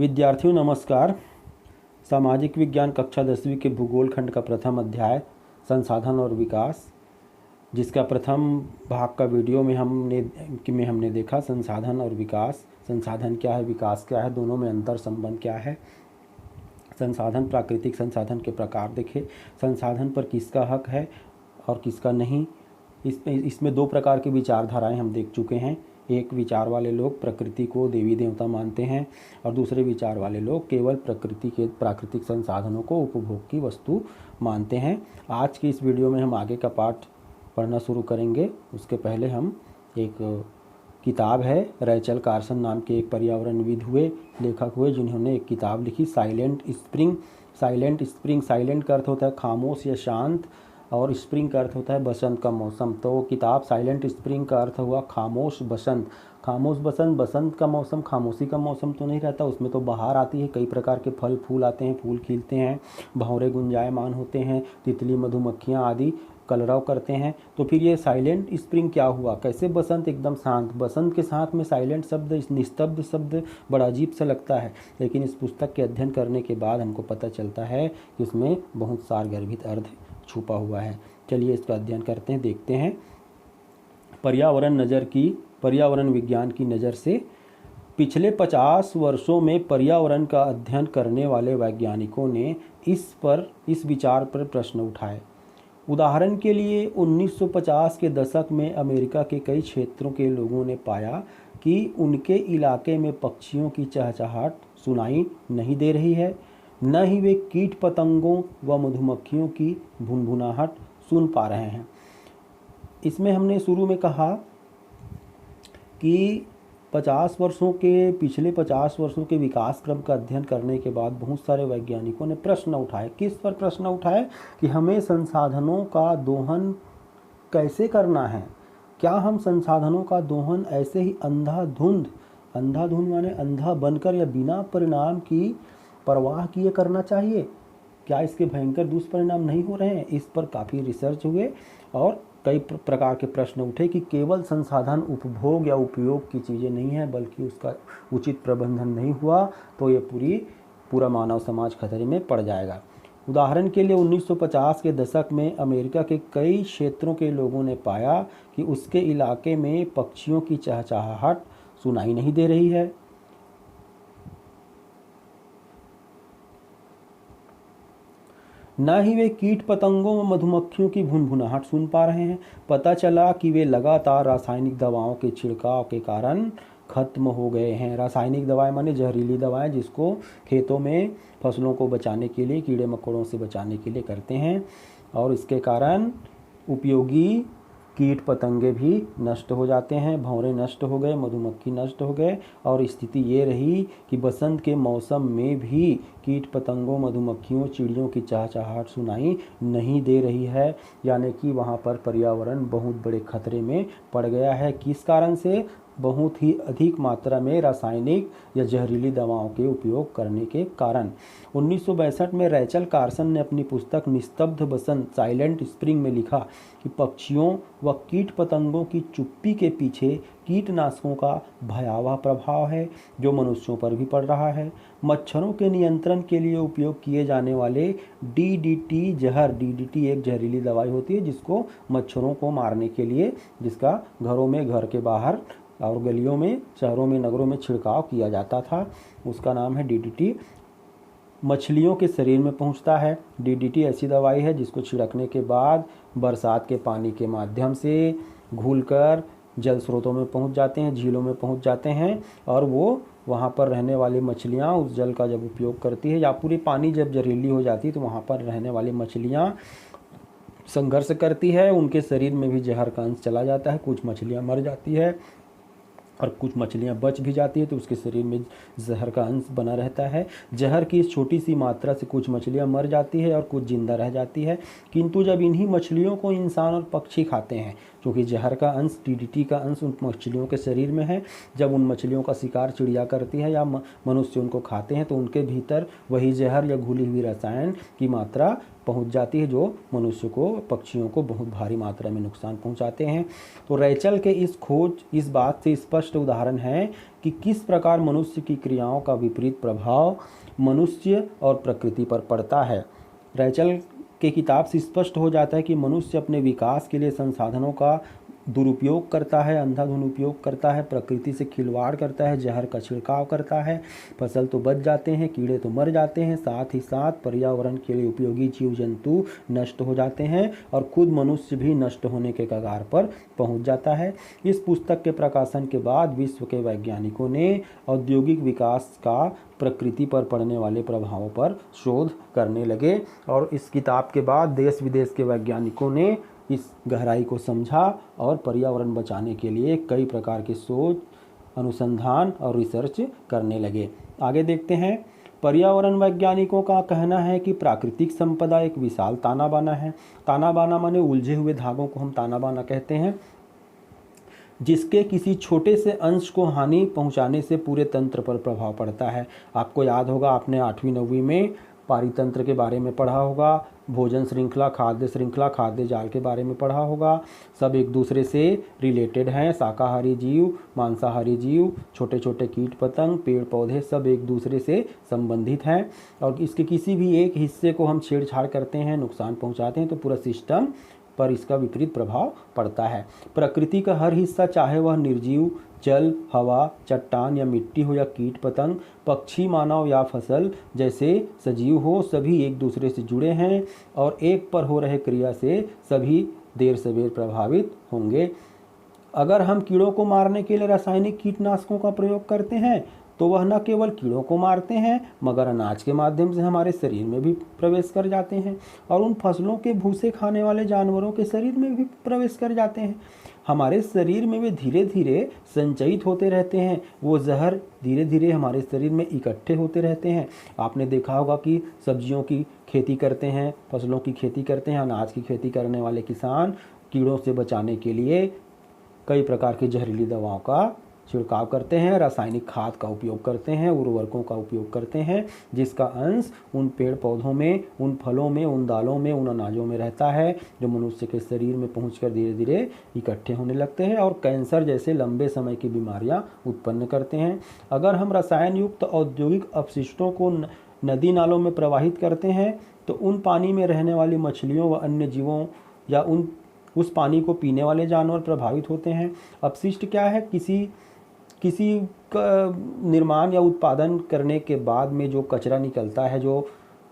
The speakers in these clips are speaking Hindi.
विद्यार्थियों नमस्कार। सामाजिक विज्ञान कक्षा 10वीं के भूगोल खंड का प्रथम अध्याय संसाधन और विकास, जिसका प्रथम भाग का वीडियो में हमने देखा संसाधन और विकास। संसाधन क्या है, विकास क्या है, दोनों में अंतर संबंध क्या है। संसाधन, प्राकृतिक संसाधन के प्रकार देखे, संसाधन पर किसका हक है और किसका नहीं। इसमें दो प्रकार की विचारधाराएं हम देख चुके हैं। एक विचार वाले लोग प्रकृति को देवी देवता मानते हैं और दूसरे विचार वाले लोग केवल प्रकृति के प्राकृतिक संसाधनों को उपभोग की वस्तु मानते हैं। आज की इस वीडियो में हम आगे का पाठ पढ़ना शुरू करेंगे। उसके पहले हम एक किताब है, रैचल कार्सन नाम के एक पर्यावरणविद लेखक हुए जिन्होंने एक किताब लिखी साइलेंट स्प्रिंग। साइलेंट का अर्थ होता है खामोश या शांत, और स्प्रिंग का अर्थ होता है बसंत का मौसम। तो वो किताब साइलेंट स्प्रिंग का अर्थ हुआ खामोश बसंत। खामोश बसंत, बसंत का मौसम खामोशी का मौसम तो नहीं रहता, उसमें तो बाहर आती है, कई प्रकार के फल फूल आते हैं, फूल खिलते हैं, भंवरे गुंजायमान होते हैं, तितली मधुमक्खियाँ आदि कलरव करते हैं। तो फिर ये साइलेंट स्प्रिंग क्या हुआ, कैसे बसंत एकदम शांत, बसंत के साथ में साइलेंट शब्द, इस निस्तब्ध शब्द बड़ा अजीब सा लगता है, लेकिन इस पुस्तक के अध्ययन करने के बाद हमको पता चलता है कि उसमें बहुत सारगर्भित अर्थ छुपा हुआ है। चलिए इसका अध्ययन करते हैं, देखते हैं। पर्यावरण विज्ञान की नज़र से पिछले 50 वर्षों में पर्यावरण का अध्ययन करने वाले वैज्ञानिकों ने इस विचार पर प्रश्न उठाए। उदाहरण के लिए 1950 के दशक में अमेरिका के कई क्षेत्रों के लोगों ने पाया कि उनके इलाके में पक्षियों की चहचहाट सुनाई नहीं दे रही है, न ही वे कीट पतंगों व मधुमक्खियों की भुनभुनाहट सुन पा रहे हैं। इसमें हमने शुरू में कहा कि पिछले 50 वर्षों के विकास क्रम का अध्ययन करने के बाद बहुत सारे वैज्ञानिकों ने प्रश्न उठाए। किस पर प्रश्न उठाए कि हमें संसाधनों का दोहन कैसे करना है। क्या हम संसाधनों का दोहन ऐसे ही अंधाधुंध माने अंधा बनकर या बिना परिणाम की परवाह किए करना चाहिए? क्या इसके भयंकर दुष्परिणाम नहीं हो रहे हैं? इस पर काफ़ी रिसर्च हुए और कई प्रकार के प्रश्न उठे कि केवल संसाधन उपभोग या उपयोग की चीज़ें नहीं है, बल्कि उसका उचित प्रबंधन नहीं हुआ तो ये पूरा मानव समाज खतरे में पड़ जाएगा। उदाहरण के लिए 1950 के दशक में अमेरिका के कई क्षेत्रों के लोगों ने पाया कि उसके इलाके में पक्षियों की चहचहाहट सुनाई नहीं दे रही है, न ही वे कीट पतंगों व मधुमक्खियों की भुनभुनाहट सुन पा रहे हैं। पता चला कि वे लगातार रासायनिक दवाओं के छिड़काव के कारण खत्म हो गए हैं। रासायनिक दवाएं माने जहरीली दवाएं, जिसको खेतों में फसलों को बचाने के लिए, कीड़े मकोड़ों से बचाने के लिए करते हैं, और इसके कारण उपयोगी कीट पतंगे भी नष्ट हो जाते हैं, भंवरे नष्ट हो गए, मधुमक्खी नष्ट हो गए, और स्थिति ये रही कि बसंत के मौसम में भी कीट पतंगों, मधुमक्खियों, चिड़ियों की चहचहाट सुनाई नहीं दे रही है। यानी कि वहाँ पर पर्यावरण बहुत बड़े खतरे में पड़ गया है। किस कारण से? बहुत ही अधिक मात्रा में रासायनिक या जहरीली दवाओं के उपयोग करने के कारण। 1962 में रैचल कार्सन ने अपनी पुस्तक निस्तब्ध बसंत साइलेंट स्प्रिंग में लिखा कि पक्षियों व कीट पतंगों की चुप्पी के पीछे कीटनाशकों का भयावह प्रभाव है, जो मनुष्यों पर भी पड़ रहा है। मच्छरों के नियंत्रण के लिए उपयोग किए जाने वाले DDT जहर, DDT एक जहरीली दवाई होती है जिसको मच्छरों को मारने के लिए, जिसका घरों में, घर के बाहर और गलियों में, शहरों में, नगरों में छिड़काव किया जाता था, उसका नाम है DDT। मछलियों के शरीर में पहुंचता है। DDT ऐसी दवाई है जिसको छिड़कने के बाद बरसात के पानी के माध्यम से घुलकर जल स्रोतों में पहुंच जाते हैं, झीलों में पहुंच जाते हैं, और वो वहाँ पर रहने वाली मछलियाँ उस जल का जब उपयोग करती है, या पूरी पानी जब जहरीली हो जाती है तो वहाँ पर रहने वाली मछलियाँ संघर्ष करती है, उनके शरीर में भी जहर का अंश चला जाता है, कुछ मछलियाँ मर जाती है और कुछ मछलियां बच भी जाती है, तो उसके शरीर में जहर का अंश बना रहता है। जहर की इस छोटी सी मात्रा से कुछ मछलियां मर जाती है और कुछ जिंदा रह जाती है। किंतु जब इन्हीं मछलियों को इंसान और पक्षी खाते हैं, क्योंकि जहर का अंश, DDT का अंश उन मछलियों के शरीर में है, जब उन मछलियों का शिकार चिड़िया करती है या मनुष्य उनको खाते हैं तो उनके भीतर वही जहर या घुली हुई रसायन की मात्रा पहुंच जाती है, जो मनुष्य को, पक्षियों को बहुत भारी मात्रा में नुकसान पहुंचाते हैं। तो रैचल के इस खोज इस बात से स्पष्ट स्पष्ट उदाहरण है कि किस प्रकार मनुष्य की क्रियाओं का विपरीत प्रभाव मनुष्य और प्रकृति पर पड़ता है। रैचल के किताब से स्पष्ट हो जाता है कि मनुष्य अपने विकास के लिए संसाधनों का दुरुपयोग करता है, अंधाधुंध उपयोग करता है, प्रकृति से खिलवाड़ करता है, जहर का छिड़काव करता है। फसल तो बच जाते हैं, कीड़े तो मर जाते हैं, साथ ही साथ पर्यावरण के लिए उपयोगी जीव जंतु नष्ट हो जाते हैं और खुद मनुष्य भी नष्ट होने के कगार पर पहुंच जाता है। इस पुस्तक के प्रकाशन के बाद विश्व के वैज्ञानिकों ने औद्योगिक विकास का प्रकृति पर पड़ने वाले प्रभावों पर शोध करने लगे और इस किताब के बाद देश विदेश के वैज्ञानिकों ने इस गहराई को समझा और पर्यावरण बचाने के लिए कई प्रकार के शोध, अनुसंधान और रिसर्च करने लगे। आगे देखते हैं। पर्यावरण वैज्ञानिकों का कहना है कि प्राकृतिक संपदा एक विशाल ताना बाना है। ताना बाना माने उलझे हुए धागों को हम ताना बाना कहते हैं, जिसके किसी छोटे से अंश को हानि पहुंचाने से पूरे तंत्र पर प्रभाव पड़ता है। आपको याद होगा, आपने 8वीं 9वीं में पारितंत्र के बारे में पढ़ा होगा, भोजन श्रृंखला, खाद्य जाल के बारे में पढ़ा होगा। सब एक दूसरे से रिलेटेड हैं। शाकाहारी जीव, मांसाहारी जीव, छोटे छोटे कीट पतंग, पेड़ पौधे सब एक दूसरे से संबंधित हैं और इसके किसी भी एक हिस्से को हम छेड़छाड़ करते हैं, नुकसान पहुंचाते हैं तो पूरा सिस्टम पर इसका विपरीत प्रभाव पड़ता है। प्रकृति का हर हिस्सा, चाहे वह निर्जीव, जल, हवा, चट्टान या मिट्टी हो या कीट पतंग, पक्षी, मानव या फसल जैसे सजीव हो, सभी एक दूसरे से जुड़े हैं और एक पर हो रहे क्रिया से सभी देर सवेर प्रभावित होंगे। अगर हम कीड़ों को मारने के लिए रासायनिक कीटनाशकों का प्रयोग करते हैं तो वह न केवल कीड़ों को मारते हैं मगर अनाज के माध्यम से हमारे शरीर में भी प्रवेश कर जाते हैं और उन फसलों के भूसे खाने वाले जानवरों के शरीर में भी प्रवेश कर जाते हैं। हमारे शरीर में वे धीरे धीरे संचयित होते रहते हैं, वो जहर धीरे धीरे हमारे शरीर में इकट्ठे होते रहते हैं। आपने देखा होगा कि सब्जियों की खेती करते हैं, फसलों की खेती करते हैं, अनाज की खेती करने वाले किसान कीड़ों से बचाने के लिए कई प्रकार की जहरीली दवाओं का छिड़काव करते हैं, रासायनिक खाद का उपयोग करते हैं, उर्वरकों का उपयोग करते हैं, जिसका अंश उन पेड़ पौधों में, उन फलों में, उन दालों में, उन अनाजों में रहता है, जो मनुष्य के शरीर में पहुंचकर धीरे धीरे इकट्ठे होने लगते हैं और कैंसर जैसे लंबे समय की बीमारियां उत्पन्न करते हैं। अगर हम रसायन युक्त औद्योगिक अपशिष्टों को नदी नालों में प्रवाहित करते हैं तो उन पानी में रहने वाली मछलियों व अन्य जीवों या उस पानी को पीने वाले जानवर प्रभावित होते हैं। अपशिष्ट क्या है? किसी का निर्माण या उत्पादन करने के बाद में जो कचरा निकलता है, जो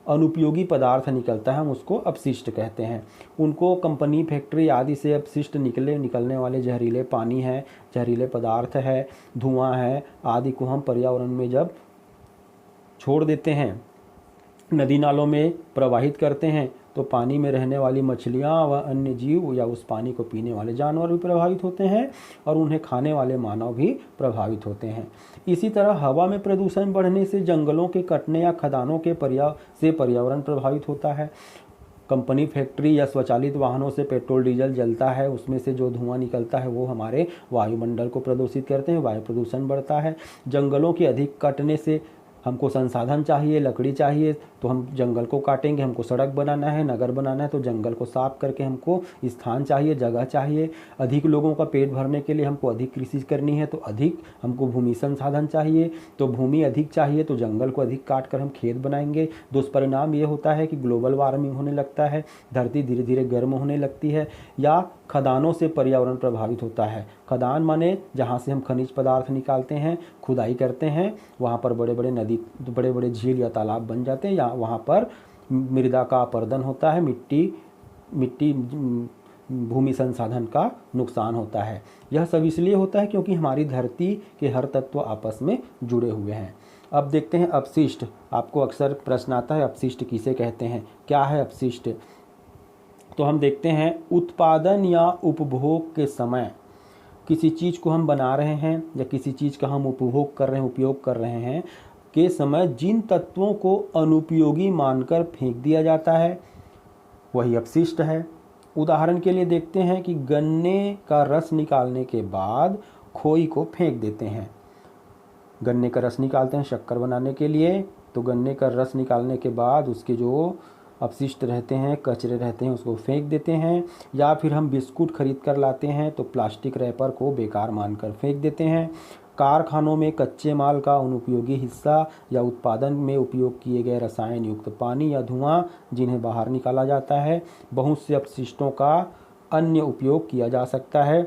अनुपयोगी पदार्थ निकलता है, हम उसको अपशिष्ट कहते हैं। उनको कंपनी, फैक्ट्री आदि से अपशिष्ट निकलने वाले जहरीले पानी है, जहरीले पदार्थ है, धुआं है आदि को हम पर्यावरण में जब छोड़ देते हैं, नदी नालों में प्रवाहित करते हैं तो पानी में रहने वाली मछलियाँ व अन्य जीव या उस पानी को पीने वाले जानवर भी प्रभावित होते हैं और उन्हें खाने वाले मानव भी प्रभावित होते हैं। इसी तरह हवा में प्रदूषण बढ़ने से जंगलों के कटने या खदानों के पर्यावरण प्रभावित होता है। कंपनी, फैक्ट्री या स्वचालित वाहनों से पेट्रोल डीजल जलता है, उसमें से जो धुआं निकलता है वो हमारे वायुमंडल को प्रदूषित करते हैं, वायु प्रदूषण बढ़ता है। जंगलों के अधिक कटने से हमको संसाधन चाहिए, लकड़ी चाहिए तो हम जंगल को काटेंगे। हमको सड़क बनाना है, नगर बनाना है तो जंगल को साफ करके हमको स्थान चाहिए, जगह चाहिए। अधिक लोगों का पेट भरने के लिए हमको अधिक कृषि करनी है तो अधिक हमको भूमि संसाधन चाहिए, तो भूमि अधिक चाहिए तो जंगल को अधिक काट कर हम खेत बनाएंगे। दुष्परिणाम ये होता है कि ग्लोबल वार्मिंग होने लगता है, धरती धीरे धीरे गर्म होने लगती है। या खदानों से पर्यावरण प्रभावित होता है। खदान माने जहाँ से हम खनिज पदार्थ निकालते हैं, खुदाई करते हैं, वहाँ पर बड़े बड़े नदी, बड़े बड़े झील या तालाब बन जाते हैं, या वहाँ पर मृदा का अपरदन होता है, मिट्टी भूमि संसाधन का नुकसान होता है। यह सब इसलिए होता है क्योंकि हमारी धरती के हर तत्व आपस में जुड़े हुए हैं। अब देखते हैं अपशिष्ट। आपको अक्सर प्रश्न आता है अपशिष्ट किसे कहते हैं, क्या है अपशिष्ट? तो हम देखते हैं, उत्पादन या उपभोग के समय किसी चीज़ को हम बना रहे हैं या किसी चीज़ का हम उपभोग कर रहे हैं, उपयोग कर रहे हैं के समय जिन तत्वों को अनुपयोगी मानकर फेंक दिया जाता है वही अपशिष्ट है। उदाहरण के लिए देखते हैं कि गन्ने का रस निकालने के बाद खोई को फेंक देते हैं। गन्ने का रस निकालते हैं शक्कर बनाने के लिए, तो गन्ने का रस निकालने के बाद उसके जो अपशिष्ट रहते हैं, कचरे रहते हैं, उसको फेंक देते हैं, या फिर हम बिस्कुट खरीद कर लाते हैं तो प्लास्टिक रैपर को बेकार मानकर फेंक देते हैं। कारखानों में कच्चे माल का अनुपयोगी हिस्सा या उत्पादन में उपयोग किए गए रसायन युक्त पानी या धुआं जिन्हें बाहर निकाला जाता है। बहुत से अपशिष्टों का अन्य उपयोग किया जा सकता है,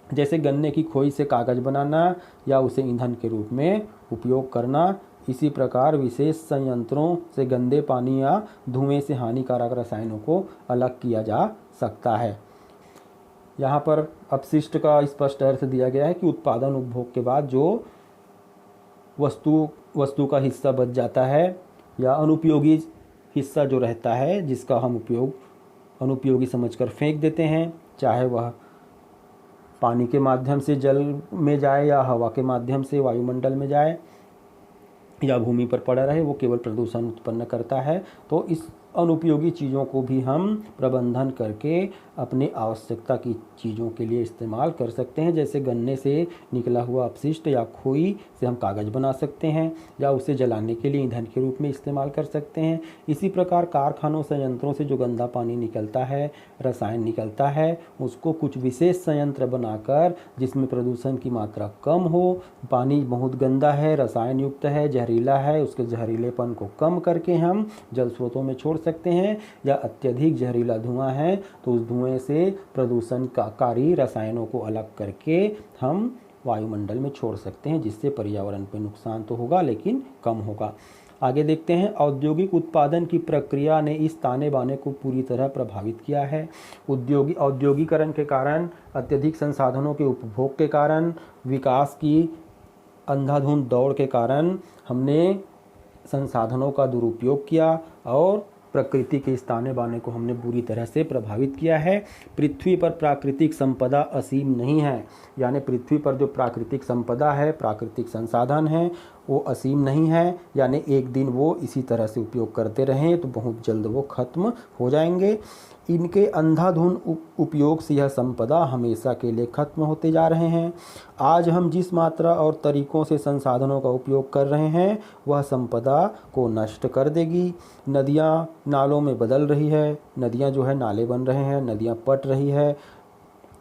जैसे गन्ने की खोई से कागज़ बनाना या उसे ईंधन के रूप में उपयोग करना। इसी प्रकार विशेष संयंत्रों से गंदे पानी या धुएं से हानिकारक रसायनों को अलग किया जा सकता है। यहाँ पर अपशिष्ट का स्पष्ट अर्थ दिया गया है कि उत्पादन उपभोग के बाद जो वस्तु का हिस्सा बच जाता है या अनुपयोगी हिस्सा जो रहता है जिसका हम अनुपयोगी समझकर फेंक देते हैं, चाहे वह पानी के माध्यम से जल में जाए या हवा के माध्यम से वायुमंडल में जाए या भूमि पर पड़ा रहे, वो केवल प्रदूषण उत्पन्न करता है। तो इस अनुपयोगी चीज़ों को भी हम प्रबंधन करके अपने आवश्यकता की चीज़ों के लिए इस्तेमाल कर सकते हैं। जैसे गन्ने से निकला हुआ अपशिष्ट या खोई से हम कागज़ बना सकते हैं या उसे जलाने के लिए ईंधन के रूप में इस्तेमाल कर सकते हैं। इसी प्रकार कारखानों संयंत्रों से जो गंदा पानी निकलता है, रसायन निकलता है, उसको कुछ विशेष संयंत्र बनाकर जिसमें प्रदूषण की मात्रा कम हो, पानी बहुत गंदा है, रसायन युक्त है, जहरीला है, उसके जहरीलेपन को कम करके हम जल स्रोतों में छोड़ सकते हैं। या अत्यधिक जहरीला धुआं है तो उस धुएं से प्रदूषणकारी रसायनों को अलग करके हम वायुमंडल में छोड़ सकते हैं, जिससे पर्यावरण पर नुकसान तो होगा लेकिन कम होगा। आगे देखते हैं, औद्योगिक उत्पादन की प्रक्रिया ने इस ताने बाने को पूरी तरह प्रभावित किया है। औद्योगिकरण के कारण, अत्यधिक संसाधनों के उपभोग के कारण, विकास की अंधाधुंध दौड़ के कारण हमने संसाधनों का दुरुपयोग किया और प्रकृति के इस ताने बाने को हमने बुरी तरह से प्रभावित किया है। पृथ्वी पर प्राकृतिक संपदा असीम नहीं है, यानी पृथ्वी पर जो प्राकृतिक संपदा है, प्राकृतिक संसाधन है, वो असीम नहीं है। यानी एक दिन वो इसी तरह से उपयोग करते रहें तो बहुत जल्द वो खत्म हो जाएंगे। इनके अंधाधुंध उपयोग से यह संपदा हमेशा के लिए खत्म होते जा रहे हैं। आज हम जिस मात्रा और तरीकों से संसाधनों का उपयोग कर रहे हैं वह संपदा को नष्ट कर देगी। नदियाँ नालों में बदल रही है, नदियाँ जो है नाले बन रहे हैं, नदियाँ पट रही है,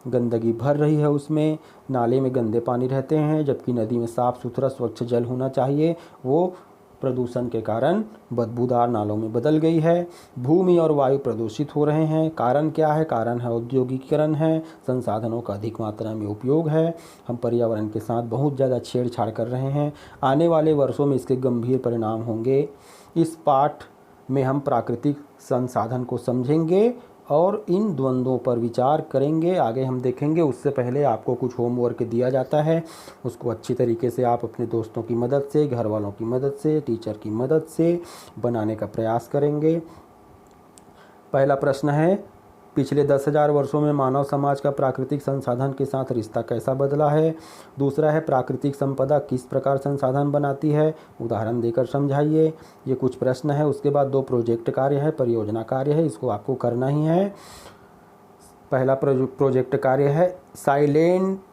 गंदगी भर रही है, उसमें नाले में गंदे पानी रहते हैं, जबकि नदी में साफ़ सुथरा स्वच्छ जल होना चाहिए, वो प्रदूषण के कारण बदबूदार नालों में बदल गई है। भूमि और वायु प्रदूषित हो रहे हैं। कारण क्या है? कारण है औद्योगिकीकरण है, संसाधनों का अधिक मात्रा में उपयोग है। हम पर्यावरण के साथ बहुत ज़्यादा छेड़छाड़ कर रहे हैं। आने वाले वर्षों में इसके गंभीर परिणाम होंगे। इस पाठ में हम प्राकृतिक संसाधन को समझेंगे और इन द्वंद्वों पर विचार करेंगे। आगे हम देखेंगे। उससे पहले आपको कुछ होमवर्क दिया जाता है, उसको अच्छी तरीके से आप अपने दोस्तों की मदद से, घर वालों की मदद से, टीचर की मदद से बनाने का प्रयास करेंगे। पहला प्रश्न है, पिछले 10,000 वर्षों में मानव समाज का प्राकृतिक संसाधन के साथ रिश्ता कैसा बदला है। दूसरा है, प्राकृतिक संपदा किस प्रकार संसाधन बनाती है, उदाहरण देकर समझाइए। ये कुछ प्रश्न है। उसके बाद 2 प्रोजेक्ट कार्य है, परियोजना कार्य है, इसको आपको करना ही है। पहला प्रोजेक्ट कार्य है,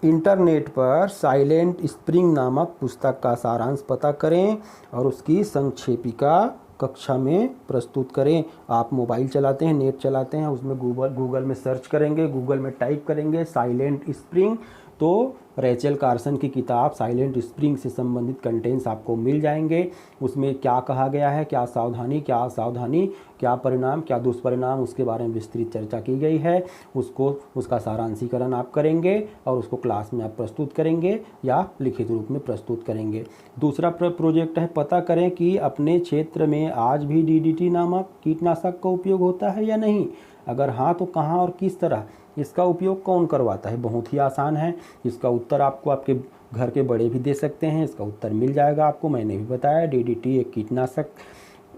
इंटरनेट पर साइलेंट स्प्रिंग नामक पुस्तक का सारांश पता करें और उसकी संक्षेपिका कक्षा में प्रस्तुत करें। आप मोबाइल चलाते हैं, नेट चलाते हैं, उसमें गूगल में सर्च करेंगे, गूगल में टाइप करेंगे साइलेंट स्प्रिंग, तो रेचल कार्सन की किताब साइलेंट स्प्रिंग से संबंधित कंटेंट्स आपको मिल जाएंगे। उसमें क्या कहा गया है, क्या सावधानी, क्या असावधानी, क्या परिणाम, क्या दुष्परिणाम, उसके बारे में विस्तृत चर्चा की गई है। उसका सारांशीकरण आप करेंगे और उसको क्लास में आप प्रस्तुत करेंगे या लिखित रूप में प्रस्तुत करेंगे। दूसरा प्रोजेक्ट है, पता करें कि अपने क्षेत्र में आज भी DDT नामक कीटनाशक का उपयोग होता है या नहीं। अगर हाँ तो कहाँ और किस तरह, इसका उपयोग कौन करवाता है। बहुत ही आसान है। इसका उत्तर आपको आपके घर के बड़े भी दे सकते हैं। इसका उत्तर मिल जाएगा आपको। मैंने भी बताया, DDT एक कीटनाशक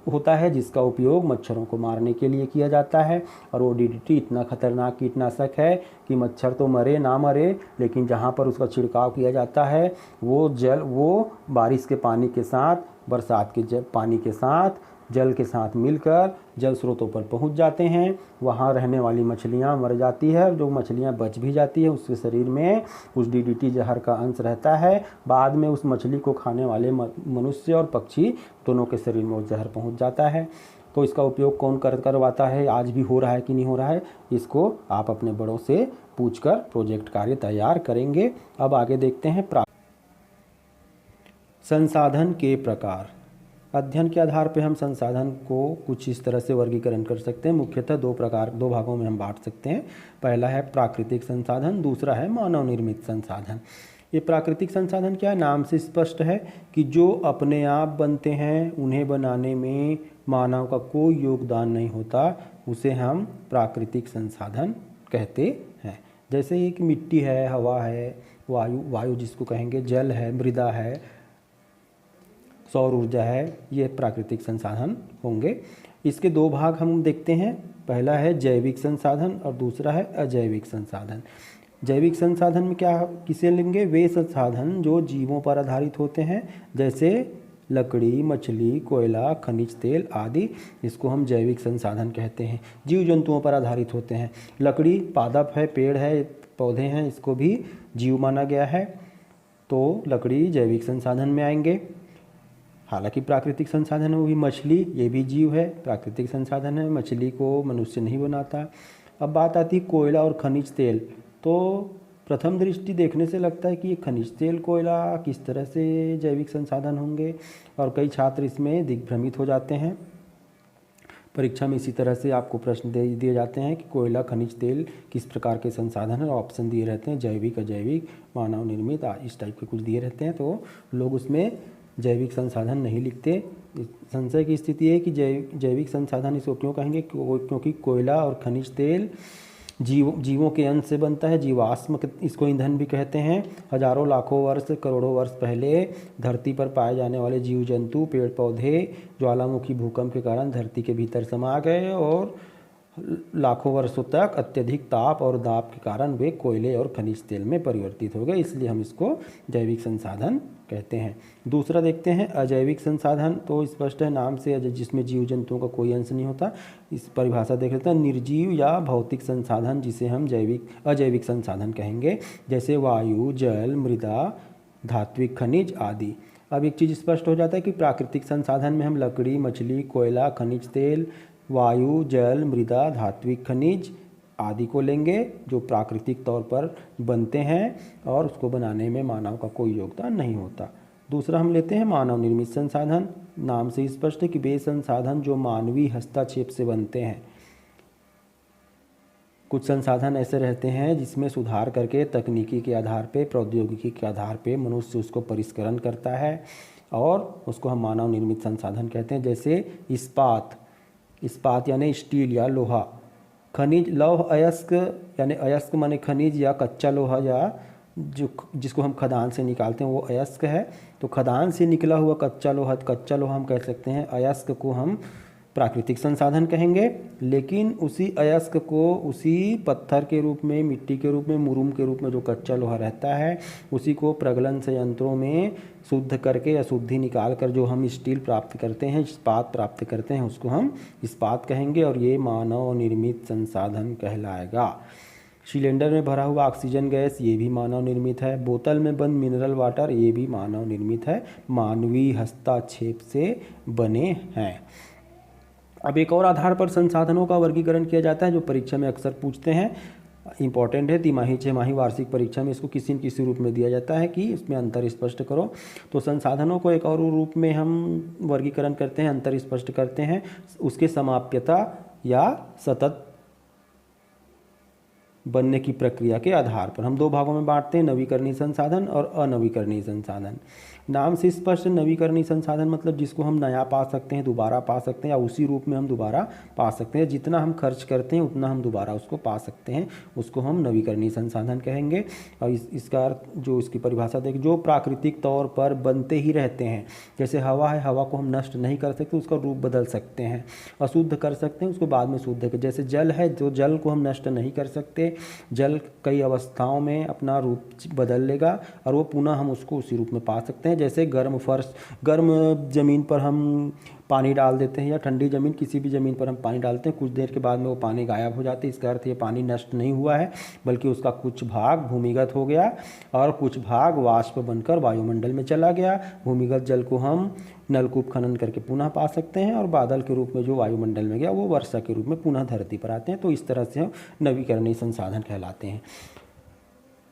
होता है जिसका उपयोग मच्छरों को मारने के लिए किया जाता है। और वो DDT इतना खतरनाक कीटनाशक है कि मच्छर तो मरे ना मरे, लेकिन जहाँ पर उसका छिड़काव किया जाता है वो बारिश के पानी के साथ, बरसात के पानी के साथ, जल के साथ मिलकर जल स्रोतों पर पहुंच जाते हैं। वहां रहने वाली मछलियां मर जाती है। जो मछलियां बच भी जाती है उसके शरीर में उस DDT जहर का अंश रहता है। बाद में उस मछली को खाने वाले मनुष्य और पक्षी दोनों के शरीर में वो जहर पहुंच जाता है। तो इसका उपयोग कौन करवाता है, आज भी हो रहा है कि नहीं हो रहा है, इसको आप अपने बड़ों से पूछकर प्रोजेक्ट कार्य तैयार करेंगे। अब आगे देखते हैं संसाधन के प्रकार। अध्ययन के आधार पर हम संसाधन को कुछ इस तरह से वर्गीकरण कर सकते हैं। मुख्यतः दो भागों में हम बांट सकते हैं। पहला है प्राकृतिक संसाधन, दूसरा है मानव निर्मित संसाधन। ये प्राकृतिक संसाधन क्या है, नाम से स्पष्ट है कि जो अपने आप बनते हैं, उन्हें बनाने में मानव का कोई योगदान नहीं होता, उसे हम प्राकृतिक संसाधन कहते हैं। जैसे एक मिट्टी है, हवा है, वायु जिसको कहेंगे, जल है, मृदा है, सौर ऊर्जा है, ये प्राकृतिक संसाधन होंगे। इसके दो भाग हम देखते हैं। पहला है जैविक संसाधन और दूसरा है अजैविक संसाधन। जैविक संसाधन में क्या किसे लेंगे, वे संसाधन जो जीवों पर आधारित होते हैं, जैसे लकड़ी, मछली, कोयला, खनिज तेल आदि, इसको हम जैविक संसाधन कहते हैं। जीव जंतुओं पर आधारित होते हैं। लकड़ी पादप है, पेड़ है, पौधे हैं, इसको भी जीव माना गया है, तो लकड़ी जैविक संसाधन में आएंगे। हालांकि प्राकृतिक संसाधन होगी मछली, ये भी जीव है, प्राकृतिक संसाधन है, मछली को मनुष्य नहीं बनाता। अब बात आती है कोयला और खनिज तेल। तो प्रथम दृष्टि देखने से लगता है कि ये खनिज तेल, कोयला किस तरह से जैविक संसाधन होंगे, और कई छात्र इसमें दिग्भ्रमित हो जाते हैं। परीक्षा में इसी तरह से आपको प्रश्न दे दिए जाते हैं कि कोयला, खनिज तेल किस प्रकार के संसाधन है, ऑप्शन दिए रहते हैं, जैविक, अजैविक, मानव निर्मित, इस टाइप के कुछ दिए रहते हैं। तो लोग उसमें जैविक संसाधन नहीं लिखते। संशय की स्थिति है कि जैविक संसाधन इसको क्यों कहेंगे, क्योंकि कोयला और खनिज तेल जीवों के अंश से बनता है। जीवाश्म इसको ईंधन भी कहते हैं। हजारों लाखों वर्ष, करोड़ों वर्ष पहले धरती पर पाए जाने वाले जीव जंतु, पेड़ पौधे ज्वालामुखी भूकंप के कारण धरती के भीतर समा गए और लाखों वर्षों तक अत्यधिक ताप और दाब के कारण वे कोयले और खनिज तेल में परिवर्तित हो गए, इसलिए हम इसको जैविक संसाधन कहते हैं। दूसरा देखते हैं अजैविक संसाधन। तो स्पष्ट है नाम से, जिसमें जीव जंतुओं का कोई अंश नहीं होता। इस परिभाषा देख लेते हैं, निर्जीव या भौतिक संसाधन जिसे हम अजैविक संसाधन कहेंगे, जैसे वायु, जल, मृदा, धात्विक खनिज आदि। अब एक चीज़ स्पष्ट हो जाता है कि प्राकृतिक संसाधन में हम लकड़ी, मछली, कोयला, खनिज तेल, वायु, जल, मृदा, धात्विक खनिज आदि को लेंगे, जो प्राकृतिक तौर पर बनते हैं और उसको बनाने में मानव का कोई योगदान नहीं होता। दूसरा हम लेते हैं मानव निर्मित संसाधन। नाम से स्पष्ट है कि वे संसाधन जो मानवीय हस्तक्षेप से बनते हैं। कुछ संसाधन ऐसे रहते हैं जिसमें सुधार करके तकनीकी के आधार पे, प्रौद्योगिकी के आधार पे मनुष्य उसको परिष्करण करता है और उसको हम मानव निर्मित संसाधन कहते हैं। जैसे इस्पात यानी स्टील या लोहा, खनिज, लौह अयस्क यानी अयस्क माने खनिज या कच्चा लोहा, या जिसको हम खदान से निकालते हैं वो अयस्क है। तो खदान से निकला हुआ कच्चा लोहा हम कह सकते हैं। अयस्क को हम प्राकृतिक संसाधन कहेंगे, लेकिन उसी अयस्क को उसी पत्थर के रूप में, मिट्टी के रूप में, मुरुम के रूप में जो कच्चा लोहा रहता है, उसी को प्रगलन संयंत्रों में शुद्ध करके या शुद्धि निकाल कर जो हम स्टील प्राप्त करते हैं, इस्पात प्राप्त करते हैं, उसको हम इस्पात कहेंगे और ये मानव निर्मित संसाधन कहलाएगा। सिलेंडर में भरा हुआ ऑक्सीजन गैस, ये भी मानव निर्मित है। बोतल में बंद मिनरल वाटर, ये भी मानव निर्मित है, मानवीय हस्तक्षेप से बने हैं। अब एक और आधार पर संसाधनों का वर्गीकरण किया जाता है जो परीक्षा में अक्सर पूछते हैं, इंपॉर्टेंट है। तिमाही, छमाही, वार्षिक परीक्षा में इसको किसी न किसी रूप में दिया जाता है कि इसमें अंतर स्पष्ट करो। तो संसाधनों को एक और रूप में हम वर्गीकरण करते हैं, अंतर स्पष्ट करते हैं उसके समाप्यता या सतत बनने की प्रक्रिया के आधार पर। हम दो भागों में बांटते हैं, नवीकरणीय संसाधन और अनवीकरणीय संसाधन। नाम से स्पष्ट, नवीकरणीय संसाधन मतलब जिसको हम नया पा सकते हैं, दोबारा पा सकते हैं, या उसी रूप में हम दोबारा पा सकते हैं। जितना हम खर्च करते हैं उतना हम दोबारा उसको पा सकते हैं, उसको हम नवीकरणीय संसाधन कहेंगे। और इसका जो इसकी परिभाषा देखें, जो प्राकृतिक तौर पर बनते ही रहते हैं। जैसे हवा है, हवा को हम नष्ट नहीं कर सकते, उसका रूप बदल सकते हैं, अशुद्ध कर सकते हैं, उसको बाद में शुद्ध कर। जैसे जल है, जो जल को हम नष्ट नहीं कर सकते, जल कई अवस्थाओं में अपना रूप बदल लेगा और वो पुनः हम उसको उसी रूप में पा सकते हैं। जैसे गर्म ज़मीन पर हम पानी डाल देते हैं, या ठंडी ज़मीन, किसी भी ज़मीन पर हम पानी डालते हैं, कुछ देर के बाद में वो पानी गायब हो जाता है। इसका अर्थ ये पानी नष्ट नहीं हुआ है, बल्कि उसका कुछ भाग भूमिगत हो गया और कुछ भाग वाष्प बनकर वायुमंडल में चला गया। भूमिगत जल को हम नलकूप खनन करके पुनः पा सकते हैं, और बादल के रूप में जो वायुमंडल में गया वो वर्षा के रूप में पुनः धरती पर आते हैं। तो इस तरह से हम नवीकरणीय संसाधन कहलाते हैं।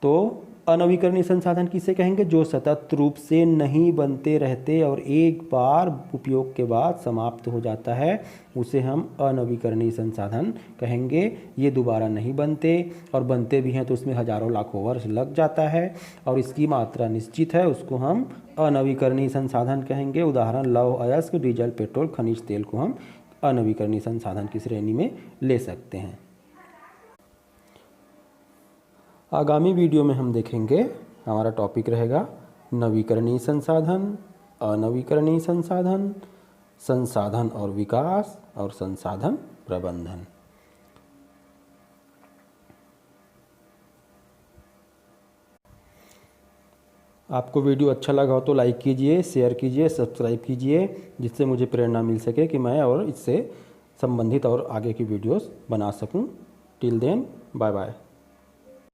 तो अनवीकरणीय संसाधन किसे कहेंगे? जो सतत रूप से नहीं बनते रहते और एक बार उपयोग के बाद समाप्त हो जाता है, उसे हम अनवीकरणीय संसाधन कहेंगे। ये दोबारा नहीं बनते, और बनते भी हैं तो उसमें हजारों लाखों वर्ष लग जाता है, और इसकी मात्रा निश्चित है, उसको हम अनवीकरणीय संसाधन कहेंगे। उदाहरण लौह अयस्क, डीजल, पेट्रोल, खनिज तेल को हम अनवीकरणीय संसाधन की श्रेणी में ले सकते हैं। आगामी वीडियो में हम देखेंगे, हमारा टॉपिक रहेगा नवीकरणीय संसाधन, अनवीकरणीय संसाधन, संसाधन और विकास, और संसाधन प्रबंधन। आपको वीडियो अच्छा लगा हो तो लाइक कीजिए, शेयर कीजिए, सब्सक्राइब कीजिए, जिससे मुझे प्रेरणा मिल सके कि मैं और इससे संबंधित और आगे की वीडियोस बना सकूं। Till then, bye bye.